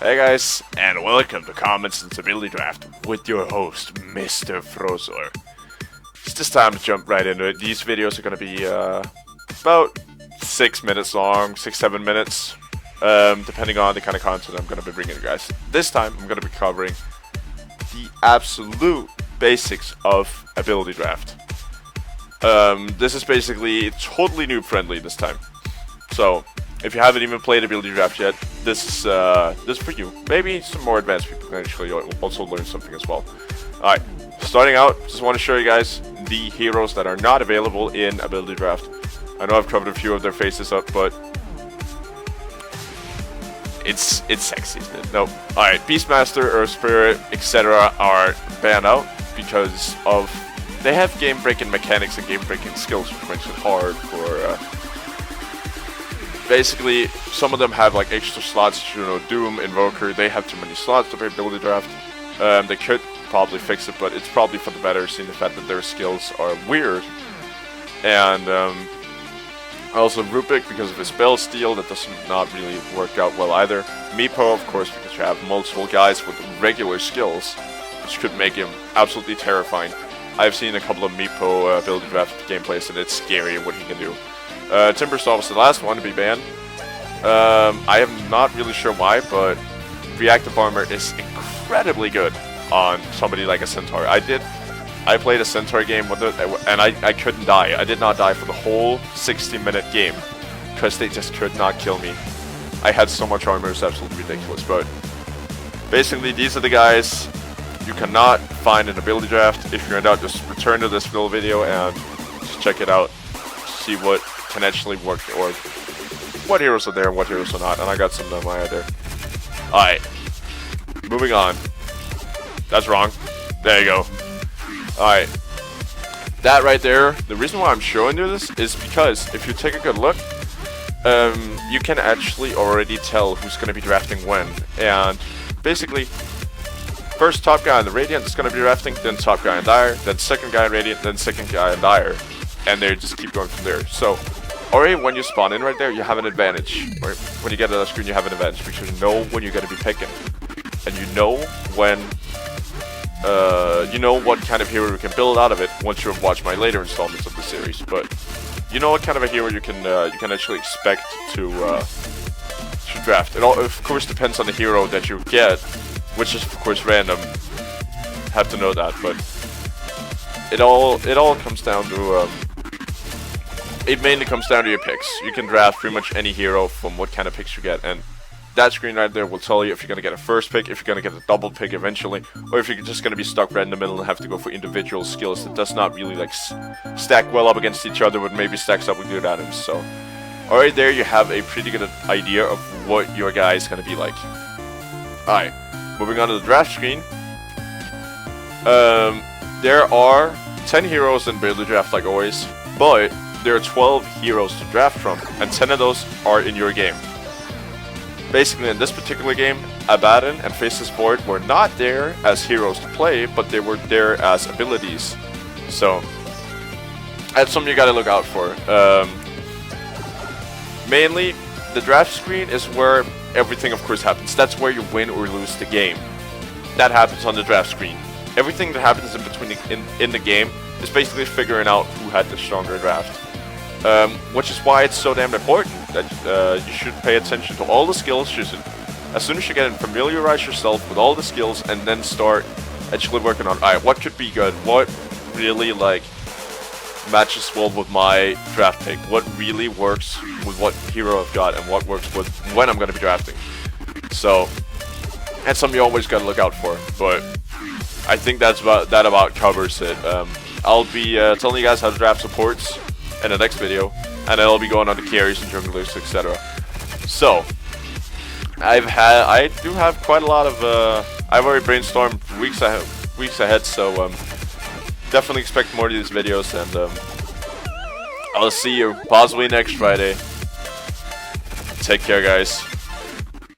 Hey guys, and welcome to Comments and Ability Draft with your host, Mr. Frozor. It's just time to jump right into it. These videos are going to be about 6 minutes long, 6-7 minutes, depending on the kind of content I'm going to be bringing you guys. This time, I'm going to be covering the absolute basics of Ability Draft. This is basically totally noob friendly this time. So, if you haven't even played Ability Draft yet, this is for you. Maybe some more advanced people can actually also learn something as well. Alright, starting out, just want to show you guys the heroes that are not available in Ability Draft. I know I've covered a few of their faces up, but it's sexy, isn't it? Nope. Alright, Beastmaster, Earth Spirit, etc. are banned out because of they have game-breaking mechanics and game-breaking skills, which makes it hard for basically, some of them have like extra slots, you know, Doom, Invoker, they have too many slots to play Ability Draft. They could probably fix it, but it's probably for the better, seeing the fact that their skills are weird. And also Rubick, because of his spell steal, that does not really work out well either. Meepo, of course, because you have multiple guys with regular skills, which could make him absolutely terrifying. I've seen a couple of Meepo Ability Draft gameplays, and it's scary what he can do. Timbersaw was the last one to be banned. I am not really sure why, but reactive armor is incredibly good on somebody like a Centaur. I played a Centaur game with it, and I couldn't die. I did not die for the whole 60-minute game, because they just could not kill me. I had so much armor, it's absolutely ridiculous, but basically these are the guys you cannot find in Ability Draft. If you're in doubt, just return to this little video and just check it out. See what can actually work, or what heroes are there and what heroes are not, and I got some of them right there. Alright, moving on. That's wrong. There you go. Alright, that right there, the reason why I'm showing you this is because if you take a good look, you can actually already tell who's going to be drafting when, and basically, first top guy in the Radiant is going to be drafting, then top guy in Dire, then second guy in Radiant, then second guy in Dire. And they just keep going from there. So, already when you spawn in right there, you have an advantage. Or when you get to that screen, you have an advantage because you know when you're going to be picking. And you know when, you know what kind of hero you can build out of it once you've watched my later installments of the series. But you know what kind of a hero you can actually expect to draft. It all, of course, depends on the hero that you get, which is of course random. Have to know that, but it all comes down to it mainly comes down to your picks. You can draft pretty much any hero from what kind of picks you get, and that screen right there will tell you if you're going to get a first pick, if you're going to get a double pick eventually, or if you're just going to be stuck right in the middle and have to go for individual skills that does not really like stack well up against each other, but maybe stacks up with good items. So, alright, there you have a pretty good idea of what your guy is going to be like. Alright, moving on to the draft screen. There are 10 heroes in Ability Draft like always, but there are 12 heroes to draft from, and 10 of those are in your game. Basically, in this particular game, Abaddon and Faceless Void were not there as heroes to play, but they were there as abilities. So, that's something you gotta look out for. Mainly, the draft screen is where everything, of course, happens. That's where you win or lose the game. That happens on the draft screen. Everything that happens in between in the game is basically figuring out who had the stronger draft. Which is why it's so damn important that you should pay attention to all the skills. As soon as you get in, familiarize yourself with all the skills, and then start actually working on, alright, what could be good? What really like matches well with my draft pick? What really works with what hero I've got, and what works with when I'm going to be drafting? So that's something you always got to look out for. But I think that about covers it. I'll be telling you guys how to draft supports in the next video, and I'll be going on to carries and junglers, etc. So, I do have quite a lot of I've already brainstormed weeks ahead, so definitely expect more of these videos, and I'll see you possibly next Friday. Take care, guys.